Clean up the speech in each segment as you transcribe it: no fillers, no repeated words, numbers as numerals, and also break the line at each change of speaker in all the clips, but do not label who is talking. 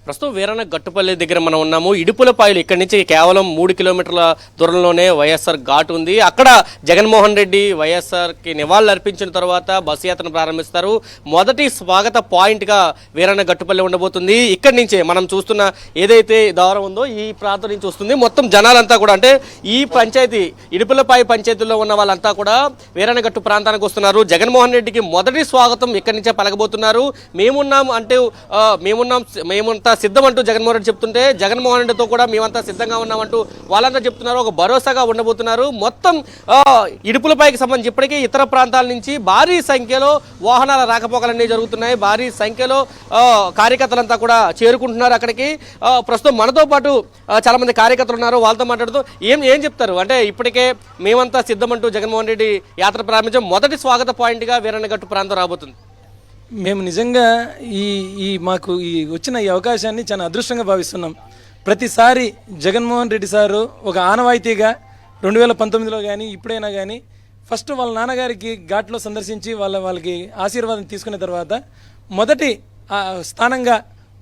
ప్రస్తుతం వీరన్న గట్టుపల్లి దగ్గర మనం ఉన్నాము. ఇడుపులపాయలు ఇక్కడి నుంచి కేవలం 3 కిలోమీటర్ల దూరంలోనే వైఎస్ఆర్ ఘాట్ ఉంది. అక్కడ జగన్మోహన్ రెడ్డి వైఎస్ఆర్కి నివాళులు అర్పించిన తర్వాత బస్సు యాత్రను ప్రారంభిస్తారు. మొదటి స్వాగత పాయింట్గా వీరన్న గట్టుపల్లి ఉండబోతుంది. ఇక్కడి నుంచే మనం చూస్తున్న ఏదైతే దారం ఉందో ఈ ప్రాంతం నుంచి వస్తుంది. మొత్తం జనాలంతా కూడా అంటే ఈ పంచాయతీ ఇడుపులపాయ పంచాయతీలో ఉన్న వాళ్ళంతా కూడా వీరన్న గట్టు ప్రాంతానికి వస్తున్నారు. జగన్మోహన్ రెడ్డికి మొదటి స్వాగతం ఇక్కడి నుంచే పలకబోతున్నారు. మేమున్నాం అంటే మేమంతా సిద్ధం అంటూ జగన్మోహన్ రెడ్డి చెప్తుంటే జగన్మోహన్ రెడ్డితో కూడా మేమంతా సిద్ధంగా ఉన్నామంటూ వాళ్ళంతా చెప్తున్నారు. ఒక భరోసాగా ఉండబోతున్నారు. మొత్తం ఇడుపులపైకి సంబంధించి ఇప్పటికీ ఇతర ప్రాంతాల నుంచి భారీ సంఖ్యలో వాహనాల రాకపోకలన్నీ జరుగుతున్నాయి. భారీ సంఖ్యలో కార్యకర్తలంతా కూడా చేరుకుంటున్నారు అక్కడికి. ప్రస్తుతం మనతో పాటు చాలా మంది కార్యకర్తలు ఉన్నారు. వాళ్ళతో మాట్లాడుతూ ఏం చెప్తారు అంటే ఇప్పటికే మేమంతా సిద్ధం అంటూ జగన్మోహన్ రెడ్డి యాత్ర ప్రారంభించాం. మొదటి స్వాగత పాయింట్గా వీరన్నగట్టు ప్రాంతం రాబోతుంది.
మేము నిజంగా మాకు వచ్చిన ఈ అవకాశాన్ని చాలా అదృష్టంగా భావిస్తున్నాం. ప్రతిసారి జగన్మోహన్ రెడ్డి సారు ఒక ఆనవాయితీగా 2019లో కానీ ఇప్పుడైనా కానీ ఫస్ట్ వాళ్ళ నాన్నగారికి ఘాట్లో సందర్శించి వాళ్ళకి ఆశీర్వాదం తీసుకున్న తర్వాత మొదటి స్థానంగా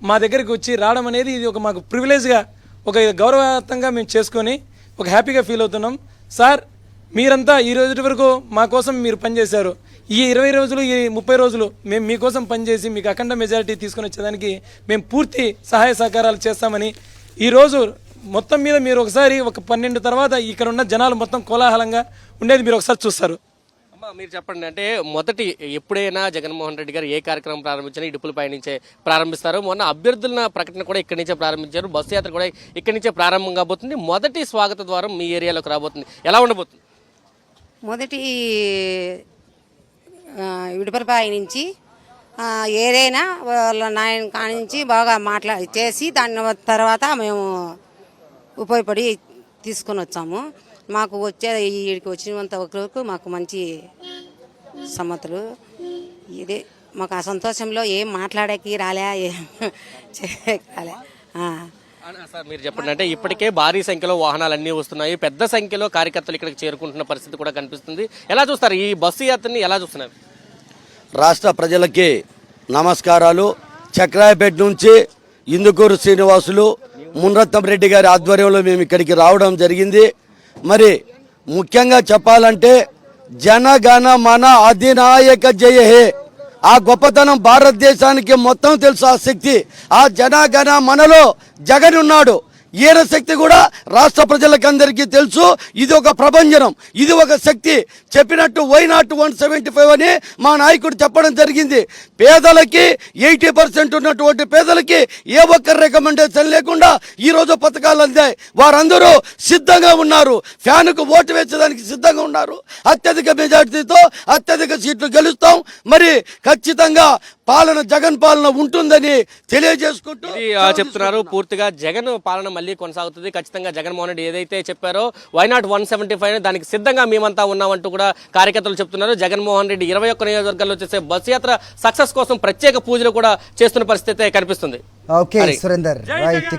మా దగ్గరికి వచ్చి రావడం అనేది ఇది ఒక మాకు ప్రివిలేజ్గా ఒక గౌరవయుతంగా మేము చేసుకొని ఒక హ్యాపీగా ఫీల్ అవుతున్నాం. సార్ మీరంతా ఈ రోజు వరకు మా కోసం మీరు పనిచేశారు. ఈ 20 రోజులు ఈ 30 రోజులు మేము మీకోసం పనిచేసి మీకు అఖండ మెజారిటీ తీసుకొని వచ్చేదానికి మేము పూర్తి సహాయ సహకారాలు చేస్తామని ఈరోజు మొత్తం మీద మీరు ఒకసారి ఒక 12 తర్వాత ఇక్కడ ఉన్న జనాలు మొత్తం కోలాహలంగా ఉండేది మీరు ఒకసారి చూస్తారు.
అమ్మా మీరు చెప్పండి అంటే మొదటి ఎప్పుడైనా జగన్మోహన్ రెడ్డి గారు ఏ కార్యక్రమం ప్రారంభించినా ఇడుపులపై నుంచే ప్రారంభిస్తారు. మొన్న అభ్యర్థుల ప్రకటన కూడా ఇక్కడి నుంచే ప్రారంభించారు. బస్సు యాత్ర కూడా ఇక్కడి నుంచే ప్రారంభం కాబోతుంది. మొదటి స్వాగత ద్వారం మీ ఏరియాలోకి రాబోతుంది. ఎలా ఉండబోతుంది?
మొదటి ఇడుపులపాయ నుంచి ఏదైనా వాళ్ళ నాయన కానించి బాగా చేసి దాని తర్వాత మేము ఉపయోగపడి తీసుకొని వచ్చాము. మాకు వీడికి వచ్చినంత వరకు మాకు మంచి సమ్మతులు. ఇదే మాకు ఆ సంతోషంలో ఏం మాట్లాడేకి రాలే రాలే.
సార్ మీరు చెప్పండి అంటే ఇప్పటికే భారీ సంఖ్యలో వాహనాలు అన్నీ వస్తున్నాయి. పెద్ద సంఖ్యలో కార్యకర్తలు ఇక్కడికి చేరుకుంటున్న పరిస్థితి కూడా కనిపిస్తుంది. ఎలా చూస్తారు ఈ బస్సు యాత్రని? ఎలా చూస్తున్నారు?
రాష్ట్ర ప్రజలకి నమస్కారాలు. చక్రాయపేట నుంచి ఇందుకూరు శ్రీనివాసులు మున్రత్నం రెడ్డి గారి ఆధ్వర్యంలో మేము ఇక్కడికి రావడం జరిగింది. మరి ముఖ్యంగా చెప్పాలంటే జనగణ మన అధినాయక జయ హే, ఆ గొప్పతనం భారతదేశానికి మొత్తం తెలుసు. ఆ శక్తి ఆ జనగణ మనలో జగన్ ఉన్నాడు. ఈయన శక్తి కూడా రాష్ట్ర ప్రజలకందరికీ తెలుసు. ఇది ఒక ప్రభంజనం, ఇది ఒక శక్తి. చెప్పినట్టు వై నాట్ 175 అని మా నాయకుడు చెప్పడం జరిగింది. పేదలకి 80% ఉన్నటువంటి పేదలకి ఏ ఒక్క రికమెండేషన్ లేకుండా ఈరోజు పథకాలు అందాయి. వారందరూ సిద్ధంగా ఉన్నారు. ఫ్యాన్కు ఓటు వేసేదానికి సిద్ధంగా ఉన్నారు. అత్యధిక మెజార్టీతో అత్యధిక సీట్లు గెలుస్తాం. మరి ఖచ్చితంగా పాలన జగన్ పాలన ఉంటుందని తెలియజేసుకుంటూ
చెప్తున్నారు. పూర్తిగా జగన్ పాలన మళ్ళీ కొనసాగుతుంది. ఖచ్చితంగా జగన్మోహన్ రెడ్డి ఏదైతే చెప్పారో వై నాట్ 175 దానికి సిద్ధంగా మేమంతా ఉన్నామంటూ కూడా కార్యకర్తలు చెప్తున్నారు. జగన్మోహన్ రెడ్డి 21 నియోజకవర్గాల్లో చేసే బస్ యాత్ర సక్సెస్ కోసం ప్రత్యేక పూజలు కూడా చేస్తున్న పరిస్థితి కనిపిస్తుంది.
Okay Surender right.